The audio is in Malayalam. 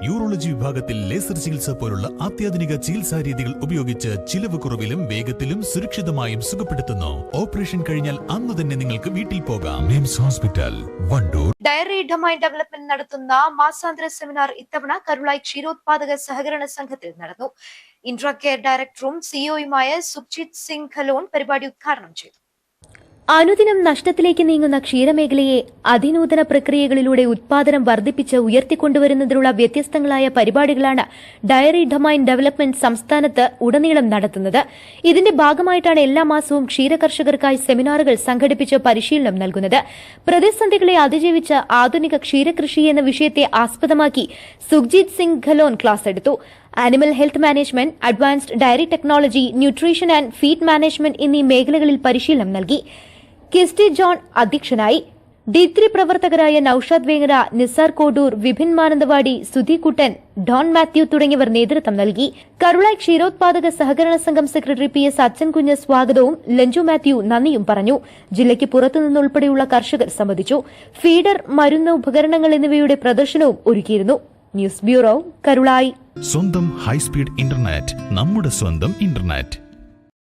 യൂറോളജി വിഭാഗത്തിൽ ലേസർ ചികിത്സ പോലുള്ള അത്യാധുനിക ചികിത്സാ രീതികൾ ഉപയോഗിച്ച് ചിലവ് കുറവിലും വേഗത്തിലും സുരക്ഷിതമായും സുഖപ്പെടുത്തുന്നു. ഓപ്പറേഷൻ കഴിഞ്ഞാൽ അന്ന് തന്നെ നിങ്ങൾക്ക് വീട്ടിൽ പോകാം. MIMS hospital, Wandoor. Dairy domain development നടത്തുന്ന മാസാന്തര സെമിനാർ ഇത്തവണ കരുളായി ക്ഷീരോത്പാദക സഹകരണ സംഘത്തിൽ നടന്നു. ഇൻട്രാകെയർ ഡയറക്ടറും സിഇഒയുമായ സുഖ്ജിത് സിംഗ് ഖലോൺ പരിപാടി ഉദ്ഘാടനം ചെയ്തു. അനുദിനം നഷ്ടത്തിലേക്ക് നീങ്ങുന്ന ക്ഷീരമേഖലയെ അതിനൂതന പ്രക്രിയകളിലൂടെ ഉത്പാദനം വർദ്ധിപ്പിച്ച് ഉയർത്തിക്കൊണ്ടുവരുന്നതിനുള്ള വ്യത്യസ്തങ്ങളായ പരിപാടികളാണ് ഡയറി ഡൊമൈൻ ഡെവലപ്മെന്റ് സംസ്ഥാനത്ത് ഉടനീളം നടത്തുന്നത്. ഇതിന്റെ ഭാഗമായിട്ടാണ് എല്ലാ മാസവും ക്ഷീരകർഷകർക്കായി സെമിനാറുകൾ സംഘടിപ്പിച്ച് പരിശീലനം നൽകുന്നത്. പ്രതിസന്ധികളെ അതിജീവിച്ച ആധുനിക ക്ഷീരകൃഷി എന്ന വിഷയത്തെ ആസ്പദമാക്കി സുഖ്ജിത് സിംഗ് ഖലോൺ ക്ലാസ് എടുത്തു. Animal health management, advanced dairy technology, nutrition and feed management എന്നീ മേഖലകളിൽ പരിശീലനം നൽകി. കിസ്റ്റി ജോൺ അധ്യക്ഷനായി. D3 പ്രവർത്തകരായ നൌഷാദ് വേങ്ങര, നിസാർ കോഡൂർ, വിപിൻ മാനന്തവാടി, സുധികുട്ടൻ, ഡോൺ മാത്യു തുടങ്ങിയവർ നേതൃത്വം നൽകി. കരുളായി ക്ഷീരോത്പാദക സഹകരണ സംഘം സെക്രട്ടറി PS അച്ഛൻകുഞ്ഞ് സ്വാഗതവും ലഞ്ചു മാത്യു നന്ദിയും പറഞ്ഞു. ജില്ലയ്ക്ക് പുറത്തുനിന്നുൾപ്പെടെയുള്ള കർഷകർ സംബന്ധിച്ചു. ഫീഡർ, മരുന്ന്, ഉപകരണങ്ങൾ എന്നിവയുടെ പ്രദർശനവും ഒരുക്കിയിരുന്നു. News bureau, Karulayi. സ്വന്തം ഹൈസ്പീഡ് ഇന്റർനെറ്റ്, നമ്മുടെ സ്വന്തം ഇന്റർനെറ്റ്.